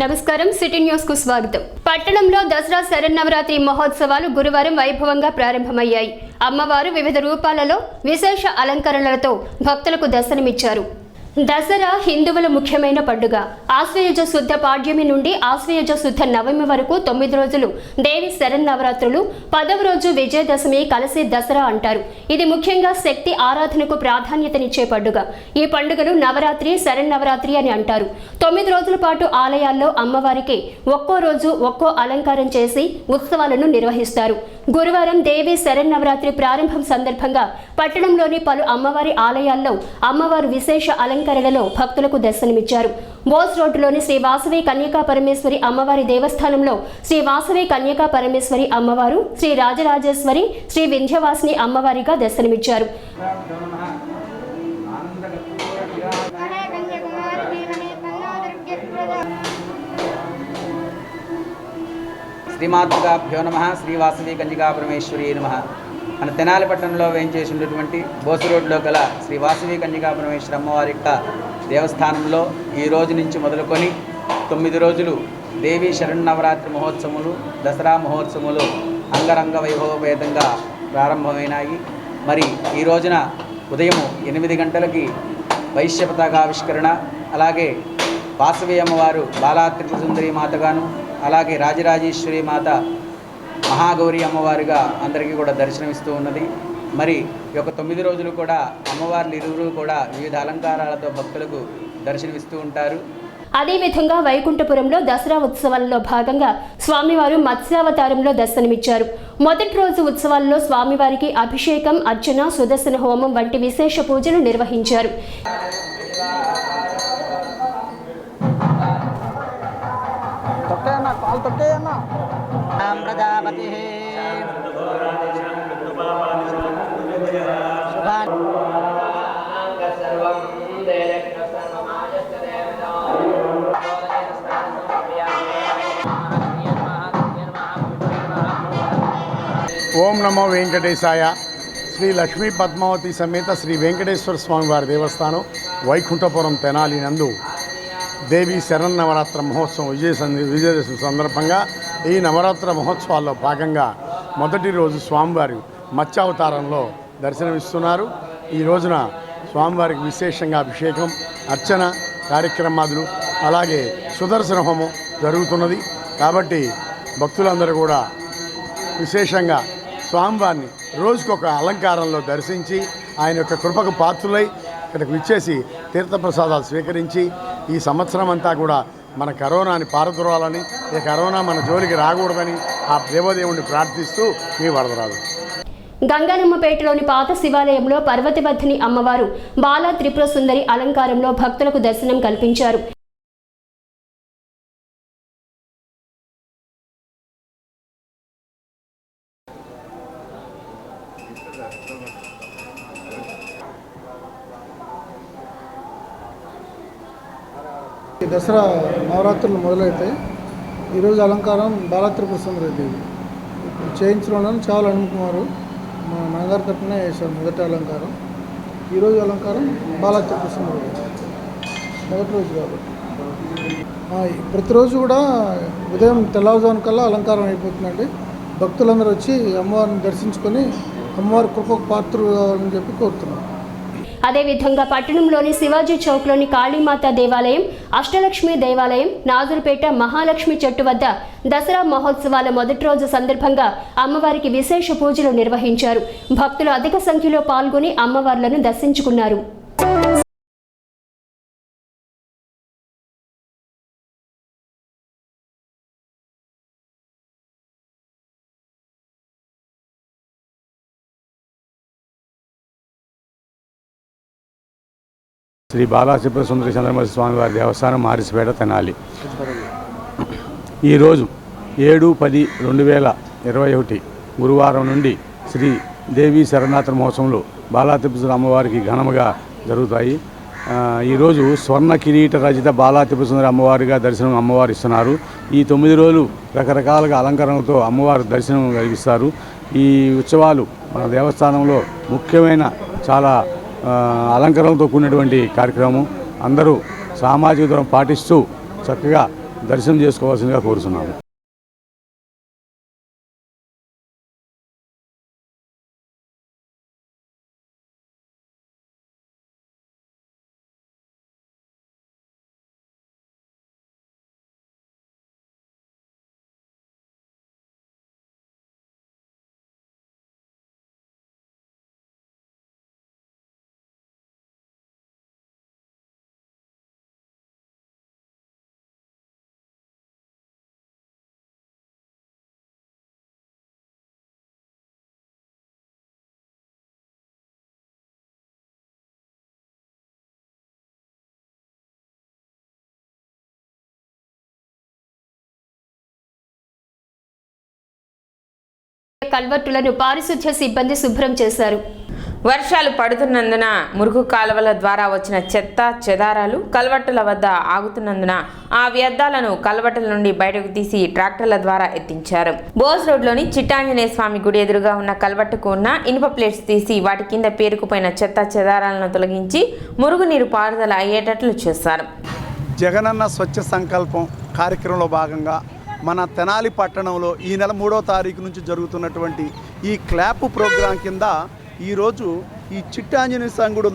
నమస్కారం city news కు స్వాగతం. పట్టణంలో దసరా శరన్నవరాత్రి మహోత్సవాలు గురువారం వైభవంగా ప్రారంభమయ్యాయి. అమ్మవారు వివిధ రూపాలలో విశేష అలంకరణలతో భక్తులకు దర్శనమిచ్చారు. దసరా హిందువుల ముఖ్యమైన పండుగ. ఆశ్వయుజ శుద్ధ పాడ్యమి నుండి ఆశ్వయుజ శుద్ధ నవమి వరకు 9 రోజులు దేవి శరన్నవరాత్రులు, 10వ రోజు విజయదశమి కలిసి దసరా అంటారు. ఇది ముఖ్యంగా శక్తి ఆరాధనకు ప్రాధాన్యతనిచ్చే పండుగ. ఈ పండుగను నవరాత్రి, శరన్నవరాత్రి అని అంటారు. 9 రోజుల పాటు ఆలయాల్లో అమ్మవారికి ఒక్కో రోజు ఒక్కో అలంకారం చేసి ఉత్సవాలను నిర్వహిస్తారు. గురువారం దేవి శరన్నవరాత్రి ప్రారంభం సందర్భంగా పట్టణంలోని పలు అమ్మవారి ఆలయాల్లో అమ్మవారు విశేష అలంకరణలో భక్తులకు దర్శనమిచ్చారు. బోస్ రోడ్డులోని శ్రీ వాసవి కన్యకా పరమేశ్వరి అమ్మవారి దేవస్థానంలో శ్రీ వాసవి కన్యకా పరమేశ్వరి అమ్మవారు, శ్రీ రాజరాజేశ్వరి, శ్రీ వింధ్యవాసిని అమ్మవారిగా దర్శనమిచ్చారు. శ్రీమాతృకాభ్యో నమః. శ్రీ వాసవి కన్యకా పరమేశ్వరి నమః. మన తెనాలి పట్టణంలో వేయించేసినటువంటి బోసు రోడ్లో గల శ్రీ వాసవి కన్యకా పరమేశ్వరి అమ్మవారి యొక్క దేవస్థానంలో ఈ రోజు నుంచి మొదలుకొని 9 రోజులు దేవీ శరన్నవరాత్రి మహోత్సవములు, దసరా మహోత్సవములు అంగరంగ వైభవపేతంగా ప్రారంభమైనాయి. మరి ఈ రోజున ఉదయం 8 గంటలకి వైశ్య పతాకావిష్కరణ, అలాగే వాసవి అమ్మవారు బాలా త్రిపుర సుందరి మాతగాను, అలాగే రాజరాజేశ్వరి మాత మహాగౌరి అమ్మవారిగా అందరికీ కూడా దర్శనమిస్తూ ఉన్నది. మరి ఈ యొక్క 9 రోజులు కూడా అమ్మవార్లు ఇరువురు కూడా వివిధ అలంకారాలతో భక్తులకు దర్శనమిస్తూ ఉంటారు. అదేవిధంగా వైకుంఠపురంలో దసరా ఉత్సవాల్లో భాగంగా స్వామివారు మత్స్యావతారంలో దర్శనమిచ్చారు. మొదటి రోజు ఉత్సవాల్లో స్వామివారికి అభిషేకం, అర్చన, సుదర్శన హోమం వంటి విశేష పూజలు నిర్వహించారు. ఓం నమో వెంకటేశాయ. శ్రీ లక్ష్మీ పద్మావతి సమేత శ్రీ వెంకటేశ్వర స్వామి వారి దేవస్థానం వైకుంఠపురం తెనాలి నందు దేవీ శరన్నవరాత్ర మహోత్సవం విజయదశమి సందర్భంగా ఈ నవరాత్ర మహోత్సవాల్లో భాగంగా మొదటి రోజు స్వామివారి మత్స్యావతారంలో దర్శనమిస్తున్నారు. ఈ రోజున స్వామివారికి విశేషంగా అభిషేకం, అర్చన కార్యక్రమాలు, అలాగే సుదర్శన హోమం జరుగుతున్నది. కాబట్టి భక్తులందరూ కూడా విశేషంగా స్వామివారిని రోజుకొక అలంకారంలో దర్శించి ఆయన యొక్క కృపకు పాత్రులై ఇక్కడికి విచ్చేసి తీర్థప్రసాదాలు స్వీకరించి ఈ సంవత్సరం అంతా కూడా మన కరోనాని పారద్రోలాలని, ఈ కరోనా మన జోలికి రాకూడదని ఆ దేవదేవుడిని ప్రార్థిస్తూ మీ వరదరాలు. గంగానమ్మపేటలోని పాత శివాలయంలో పర్వతవర్ధిని అమ్మవారు బాలా త్రిపుర సుందరి అలంకారంలో భక్తులకు దర్శనం కల్పించారు. దసరా నవరాత్రులు మొదలవుతాయి. ఈరోజు అలంకారం బాలా త్రిపుర సుందరి దేవి చేయించడం చాలా అనుకున్నారు. మా నాన్నగారి తరఫున వేశారు మొదటి అలంకారం. ఈరోజు అలంకారం బాలా త్రిపుర సుందరి మొదటి రోజు కాబట్టి ప్రతిరోజు కూడా ఉదయం తెల్లవారుజాము కల్లా అలంకారం అయిపోతుందండి. భక్తులందరూ వచ్చి అమ్మవారిని దర్శించుకొని అమ్మవారి కృపకు పాత్రలు కావాలని చెప్పి కోరుతున్నారు. అదేవిధంగా పట్టణంలోని శివాజీ చౌక్లోని కాళీమాత దేవాలయం, అష్టలక్ష్మి దేవాలయం, నాజురుపేట మహాలక్ష్మి చెట్టు వద్ద దసరా మహోత్సవాల మొదటి రోజు సందర్భంగా అమ్మవారికి విశేష పూజలు నిర్వహించారు. భక్తులు అధిక సంఖ్యలో పాల్గొని అమ్మవార్లను దర్శించుకున్నారు. శ్రీ బాలా త్రిపుర సుందరి చంద్రమౌళి స్వామివారి దేవస్థానం మారిసిపేట తెనాలి. ఈరోజు 7/10/2021 గురువారం నుండి శ్రీ దేవీ శరన్నవరాత్రి మహోత్సవంలో బాలా త్రిపుర అమ్మవారికి ఘనముగా జరుగుతాయి. ఈరోజు స్వర్ణ కిరీట రచిత బాలా త్రిపుర సుందరి అమ్మవారిగా దర్శనం అమ్మవారు ఇస్తున్నారు. ఈ 9 రోజులు రకరకాలుగా అలంకరణలతో అమ్మవారు దర్శనం కలిగిస్తారు. ఈ ఉత్సవాలు మన దేవస్థానంలో ముఖ్యమైన చాలా అలంకరణలతో కూడినటువంటి కార్యక్రమం. అందరూ సామాజిక దూరం పాటిస్తూ చక్కగా దర్శనం చేసుకోవాల్సిందిగా కోరుతున్నాము. కల్వర్టులను పారిశుధ్య సిబ్బంది శుభ్రం చేశారు. వర్షాలు పడుతున్నందున మురుగు కాలువల ద్వారా వచ్చిన చెత్త చెదారాలు కల్వర్టుల వద్ద ఆగుతున్నందున ఆ వ్యర్థాలను కల్వర్టుల నుండి బయటకు తీసి ట్రాక్టర్ల ద్వారా ఎత్తించారు. బోస్ రోడ్లోని చిట్టాంజనేయ స్వామి గుడి ఎదురుగా ఉన్న కల్వర్టుకు ఉన్న ఇనుప ప్లేట్స్ తీసి వాటి కింద పేరుకుపోయిన చెత్త చెదారాలను తొలగించి మురుగునీరు పారుదల అయ్యేటట్లు చేశారు. జగనన్న స్వచ్ఛ సంకల్పం కార్యక్రమంలో భాగంగా మన తెనాలి పట్టణంలో ఈ నెల 3వ తారీఖు నుంచి జరుగుతున్నటువంటి ఈ క్లాప్ ప్రోగ్రాం కింద ఈరోజు ఈ చిట్టాంజనేయ స్వామి గుడి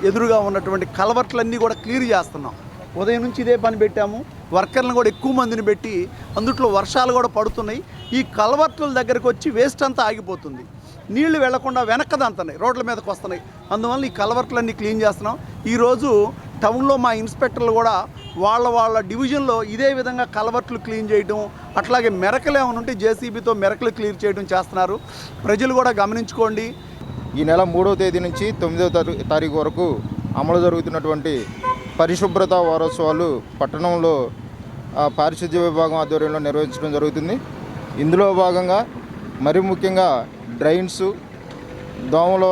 ఎదురుగా ఉన్నటువంటి కల్వర్ట్లన్నీ కూడా క్లియర్ చేస్తున్నాం. ఉదయం నుంచి ఇదే పని పెట్టాము. వర్కర్లను కూడా ఎక్కువ మందిని పెట్టి అందుట్లో వర్షాలు కూడా పడుతున్నాయి. ఈ కల్వర్ట్ల దగ్గరకు వచ్చి వేస్ట్ అంతా ఆగిపోతుంది. నీళ్లు వెళ్లకుండా వెనక్కదంతున్నాయి, రోడ్ల మీదకి వస్తున్నాయి. అందువల్ల ఈ కల్వర్ట్లన్నీ క్లీన్ చేస్తున్నాం. ఈరోజు టౌన్లో మా ఇన్స్పెక్టర్లు కూడా వాళ్ళ డివిజన్లో ఇదే విధంగా కల్వర్ట్లు క్లీన్ చేయడం, అట్లాగే మెరకలు ఏమైనా ఉంటే జేసీబీతో మెరకలు క్లియర్ చేయడం చేస్తున్నారు. ప్రజలు కూడా గమనించుకోండి. ఈ నెల 3వ తేదీ నుంచి 9వ తారీఖు వరకు అమలు జరుగుతున్నటువంటి పరిశుభ్రత వారోత్సవాలు పట్టణంలో పారిశుద్ధ్య విభాగం ఆధ్వర్యంలో నిర్వహించడం జరుగుతుంది. ఇందులో భాగంగా మరి ముఖ్యంగా డ్రైన్స్, దోమల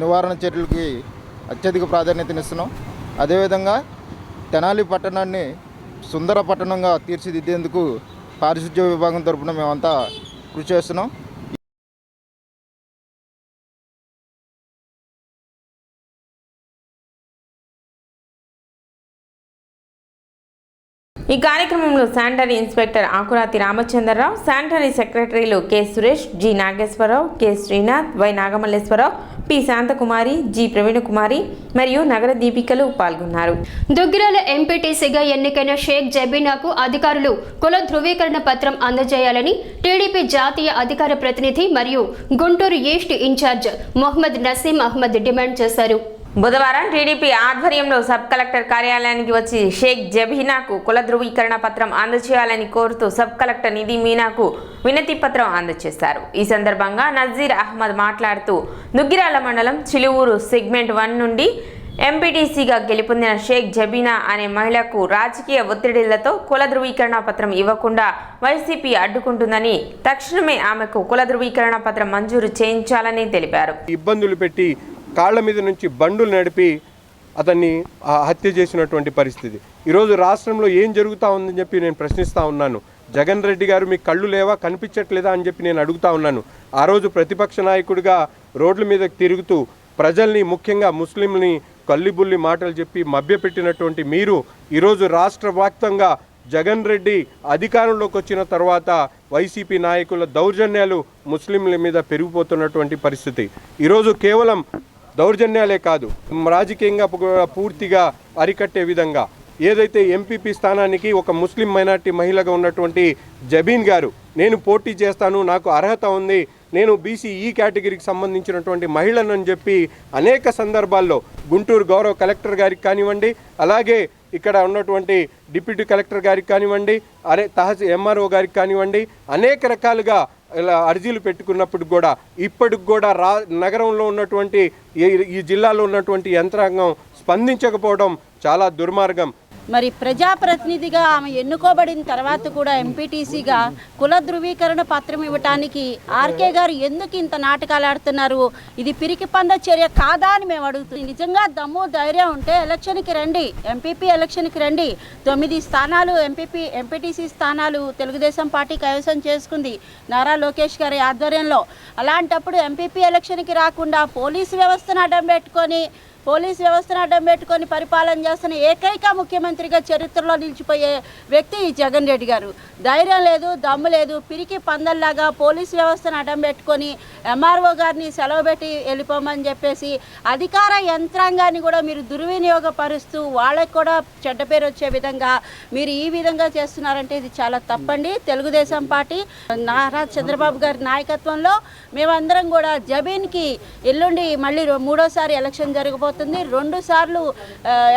నివారణ చర్యలకి అత్యధిక ప్రాధాన్యతనిస్తున్నాం. అదేవిధంగా తెనాలి పట్టణాన్ని సుందర పట్టణంగా తీర్చిదిద్దేందుకు పారిశుద్ధ్య విభాగం తరపున మేమంతా కృషి చేస్తున్నాం. ఈ కార్యక్రమంలో sanitary inspector Akurathi Ramachandrarao, sanitary సెక్రటరీలు K Suresh, G Nageswararao, K Srinath, Y Nagamalleswararao, P Shanthakumari, G Praveenakumari మరియు నగర దీపికలు పాల్గొన్నారు. దుగ్గిరాల ఎంపీటీసీగా ఎన్నికైన షేక్ జబీనాకు అధికారులు కుల ధృవీకరణ పత్రం అందజేయాలని టీడీపీ జాతీయ అధికార ప్రతినిధి మరియు Guntur east incharge Mohammed Naseem Ahmed demand చేశారు. బుధవారం టీడీపీ ఆధ్వర్యంలో సబ్ కలెక్టర్ కార్యాలయానికి వచ్చి షేక్ జబీనాకు కుల ధృవీకరణ పత్రం అందజేయాలని కోరుతూ సబ్ కలెక్టర్ నిధి మీనాకు వినతి పత్రం అందజేశారు. ఈ సందర్భంగా నజీర్ అహ్మద్ మాట్లాడుతూ దుగ్గిరాల మండలం చిలువూరు సెగ్మెంట్ 1 నుండి ఎంపీటీసీగా గెలుపొందిన షేక్ జబీనా అనే మహిళకు రాజకీయ ఒత్తిడిలతో కుల ధృవీకరణ పత్రం ఇవ్వకుండా వైసీపీ అడ్డుకుంటుందని, తక్షణమే ఆమెకు కుల ధృవీకరణ పత్రం మంజూరు చేయించాలని తెలిపారు. ఇబ్బందులు పెట్టి కాళ్ల మీద నుంచి బండులు నడిపి అతన్ని హత్య చేసినటువంటి పరిస్థితి. ఈరోజు రాష్ట్రంలో ఏం జరుగుతూ ఉందని చెప్పి నేను ప్రశ్నిస్తూ ఉన్నాను. జగన్ రెడ్డి గారు మీ కళ్ళు లేవా, కనిపించట్లేదా అని చెప్పి నేను అడుగుతా ఉన్నాను. ఆ రోజు ప్రతిపక్ష నాయకుడిగా రోడ్ల మీద తిరుగుతూ ప్రజల్ని, ముఖ్యంగా ముస్లింని కల్లిబుల్లి మాటలు చెప్పి మభ్యపెట్టినటువంటి మీరు ఈరోజు రాష్ట్ర వ్యాప్తంగా జగన్ రెడ్డి అధికారంలోకి వచ్చిన తర్వాత వైసీపీ నాయకుల దౌర్జన్యాలు ముస్లింల మీద పెరిగిపోతున్నటువంటి పరిస్థితి. ఈరోజు కేవలం దౌర్జన్యాలే కాదు, రాజకీయంగా పూర్తిగా అరికట్టే విధంగా ఏదైతే ఎంపీపీ స్థానానికి ఒక ముస్లిం మైనార్టీ మహిళగా ఉన్నటువంటి జబీన్ గారు, నేను పోటీ చేస్తాను, నాకు అర్హత ఉంది, నేను బీసీ ఈ కేటగిరీకి సంబంధించినటువంటి మహిళనని చెప్పి అనేక సందర్భాల్లో గుంటూరు గౌరవ కలెక్టర్ గారికి కానివ్వండి, అలాగే ఇక్కడ ఉన్నటువంటి డిప్యూటీ కలెక్టర్ గారికి కానివ్వండి, ఎంఆర్ఓ గారికి కానివ్వండి, అనేక రకాలుగా ఇలా అర్జీలు పెట్టుకున్నప్పుడు కూడా ఇప్పటికి కూడా నగరంలో ఉన్నటువంటి ఈ జిల్లాలో ఉన్నటువంటి యంత్రాంగం స్పందించకపోవడం చాలా దుర్మార్గం. మరి ప్రజాప్రతినిధిగా ఆమె ఎన్నుకోబడిన తర్వాత కూడా ఎంపీటీసీగా కుల ధృవీకరణ పత్రం ఇవ్వటానికి ఆర్కే గారు ఎందుకు ఇంత నాటకాలు ఆడుతున్నారు? ఇది పిరికి పంద చర్య కాదా అని మేము అడుగుతున్నాం. నిజంగా దమ్ము ధైర్యం ఉంటే ఎలక్షన్కి రండి, ఎంపీపీ ఎలక్షన్కి రండి. 9 స్థానాలు ఎంపీటీసీ స్థానాలు తెలుగుదేశం పార్టీ కైవసం చేసుకుంది నారా లోకేష్ గారి ఆధ్వర్యంలో. అలాంటప్పుడు ఎంపీపీ ఎలక్షన్కి రాకుండా పోలీసు వ్యవస్థను అడ్డం పెట్టుకొని పోలీస్ వ్యవస్థను అడ్డం పెట్టుకొని పరిపాలన చేస్తున్న ఏకైక ముఖ్యమంత్రిగా చరిత్రలో నిలిచిపోయే వ్యక్తి ఈ జగన్ రెడ్డి గారు. ధైర్యం లేదు, దమ్ము లేదు, పిరికి పందల్లాగా పోలీస్ వ్యవస్థను అడ్డం పెట్టుకొని ఎంఆర్ఓ గారిని సెలవు పెట్టి వెళ్ళిపోమని చెప్పేసి అధికార యంత్రాంగాన్ని కూడా మీరు దుర్వినియోగపరుస్తూ వాళ్ళకి కూడా చెడ్డ పేరు వచ్చే విధంగా మీరు ఈ విధంగా చేస్తున్నారంటే ఇది చాలా తప్పండి. తెలుగుదేశం పార్టీ నారా చంద్రబాబు గారి నాయకత్వంలో మేమందరం కూడా జబీన్కి ఎల్లుండి మళ్ళీ మూడోసారి ఎలక్షన్ జరగబోతుంది. 2 సార్లు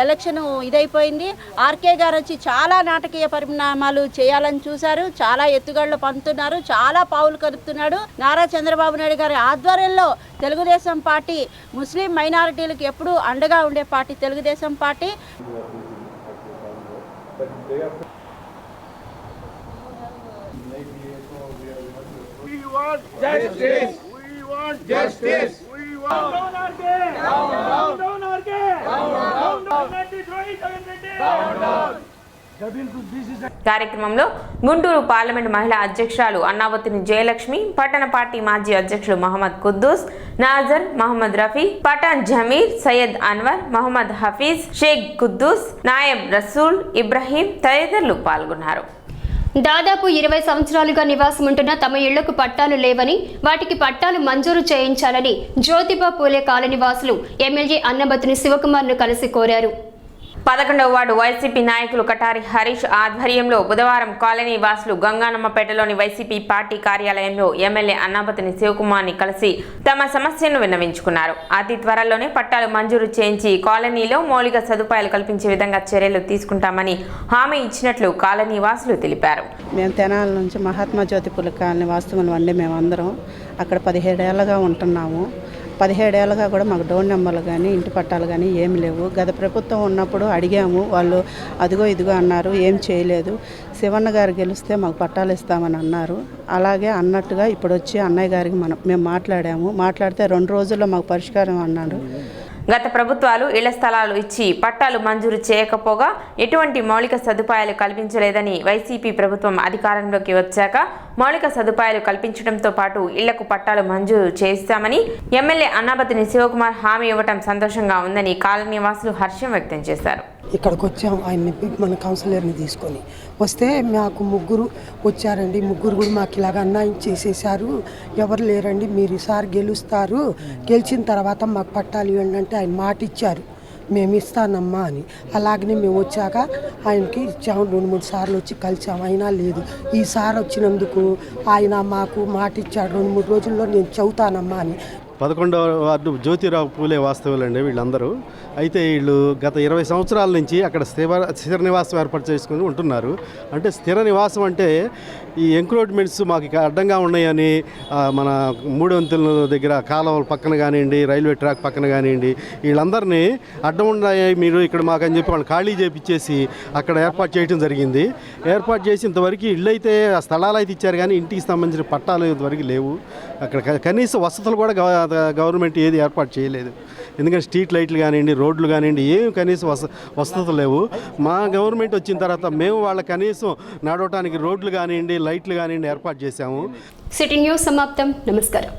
ఎలక్షన్ ఇదైపోయింది. ఆర్కే గారు వచ్చి చాలా నాటకీయ పరిణామాలు చేయాలని చూశారు, చాలా ఎత్తుగడలు పంపుతున్నారు, చాలా పావులు కదుపుతున్నాడు. నారా చంద్రబాబు నాయుడు గారి ఆధ్వర్యంలో తెలుగుదేశం పార్టీ ముస్లిం మైనారిటీలకు ఎప్పుడూ అండగా ఉండే పార్టీ తెలుగుదేశం పార్టీ. కార్యక్రమంలో గుంటూరు పార్లమెంట్ మహిళా అధ్యక్షురాలు అన్నావతిని జయలక్ష్మి, పట్టణ పార్టీ మాజీ అధ్యక్షులు మహమ్మద్ కుద్దూస్, నాజర్, మహమ్మద్ రఫీ, పఠాన్ జమీర్, సయ్యద్ అన్వర్, మహమ్మద్ హఫీజ్, షేక్ కుద్దూస్, నాయబ్ రసూల్, ఇబ్రహీం తదితరులు పాల్గొన్నారు. దాదాపు 20 సంవత్సరాలుగా నివాసం ఉంటున్న తమ ఇళ్లకు పట్టాలు లేవని, వాటికి పట్టాలు మంజూరు చేయించాలని జ్యోతిబా పూలే కాలనీ వాసులు ఎమ్మెల్యే అన్నబత్తుని శివకుమార్ను కలిసి కోరారు. 11వ వార్డు వైసీపీ నాయకులు కటారి హరీష్ ఆధ్వర్యంలో బుధవారం కాలనీ వాసులు గంగానమ్మపేటలోని వైసీపీ పార్టీ కార్యాలయంలో ఎమ్మెల్యే అన్నాబత్తుని శివకుమార్ని కలిసి తమ సమస్యను విన్నవించుకున్నారు. అతి త్వరలోనే పట్టాలు మంజూరు చేయించి కాలనీలో మౌలిక సదుపాయాలు కల్పించే విధంగా చర్యలు తీసుకుంటామని హామీ ఇచ్చినట్లు కాలనీ వాసులు తెలిపారు. మేము తెనాలి నుంచి మహాత్మా జ్యోతి పూలే కాలనీ వాస్తవం అండి. మేమందరం అక్కడ 17 ఏళ్ళగా ఉంటున్నాము. 17 ఏళ్ళగా కూడా మాకు డోర్ నెంబర్లు కానీ ఇంటి పట్టాలు కానీ ఏమి లేవు. గత ప్రభుత్వం ఉన్నప్పుడు అడిగాము, వాళ్ళు అదిగో ఇదిగో అన్నారు, ఏం చేయలేదు. శివన్న గారు గెలిస్తే మాకు పట్టాలు ఇస్తామని అన్నారు. అలాగే అన్నట్టుగా ఇప్పుడు వచ్చి అన్నయ్య గారికి మేము మాట్లాడితే 2 రోజుల్లో మాకు పరిష్కారం అన్నారు. గత ప్రభుత్వాలు ఇళ్ల స్థలాలు ఇచ్చి పట్టాలు మంజూరు చేయకపోగా ఎటువంటి మౌలిక సదుపాయాలు కల్పించలేదని వైసీపీ ప్రభుత్వం అధికారంలోకి వచ్చాక మౌలిక సదుపాయాలు కల్పించడంతో పాటు ఇళ్లకు పట్టాలు మంజూరు చేస్తామని ఎమ్మెల్యే అన్నాబత్తుని శివకుమార్ హామీ ఇవ్వడం సంతోషంగా ఉందని కాలనీ వాసులు హర్షం వ్యక్తం చేశారు. ఇక్కడికి వచ్చాం ఆయన్ని మన కౌన్సిలర్ని తీసుకొని వస్తే మాకు 3 వచ్చారండి. 3 కూడా మాకు ఇలాగ అన్యాయం చేసేసారు, ఎవరు లేరండి, మీరు ఈసారి గెలుస్తారు, గెలిచిన తర్వాత మాకు పట్టాలు ఇవ్వండి అంటే ఆయన మాట ఇచ్చారు, మేము ఇస్తానమ్మా అని. అలాగనే మేము వచ్చాక ఆయనకి ఇచ్చాము. 2-3 సార్లు వచ్చి కలిసాము, అయినా లేదు. ఈసారి వచ్చినందుకు ఆయన మాకు మాట ఇచ్చాడు, 2-3 రోజుల్లో నేను చదువుతానమ్మా అని. 11వ వార్డు జ్యోతిరావు పూలే వాస్తవులండి వీళ్ళందరూ. అయితే వీళ్ళు గత 20 సంవత్సరాల నుంచి అక్కడ స్థిర నివాసం ఏర్పాటు చేసుకుని ఉంటున్నారు. అంటే స్థిర నివాసం అంటే ఈ ఎంక్రోచ్మెంట్స్ మాకు ఇక్కడ అడ్డంగా ఉన్నాయని మన 3 వంతుల దగ్గర కాలువల పక్కన కానివ్వండి, రైల్వే ట్రాక్ పక్కన కానివ్వండి, వీళ్ళందరినీ అడ్డం ఉన్నాయి మీరు ఇక్కడ మాకు అని చెప్పి వాళ్ళు ఖాళీ చేపించేసి అక్కడ ఏర్పాటు చేయడం జరిగింది. ఏర్పాటు చేసి ఇంతవరకు ఇళ్ళు అయితే స్థలాలు అయితే ఇచ్చారు కానీ ఇంటికి సంబంధించిన పట్టాలు ఇంతవరకు లేవు. అక్కడ కనీస వసతులు కూడా గవర్నమెంట్ ఏది ఏర్పాటు చేయలేదు. ఎందుకంటే స్ట్రీట్ లైట్లు కానివ్వండి, రోడ్లు కానివ్వండి, ఏం కనీసం వసతులు లేవు. మా గవర్నమెంట్ వచ్చిన తర్వాత మేము వాళ్ళ కనీసం నడవటానికి రోడ్లు కానివ్వండి, లైట్లు కానివ్వండి ఏర్పాటు చేశాము. సిటీ న్యూస్ సమాప్తం. నమస్కారం.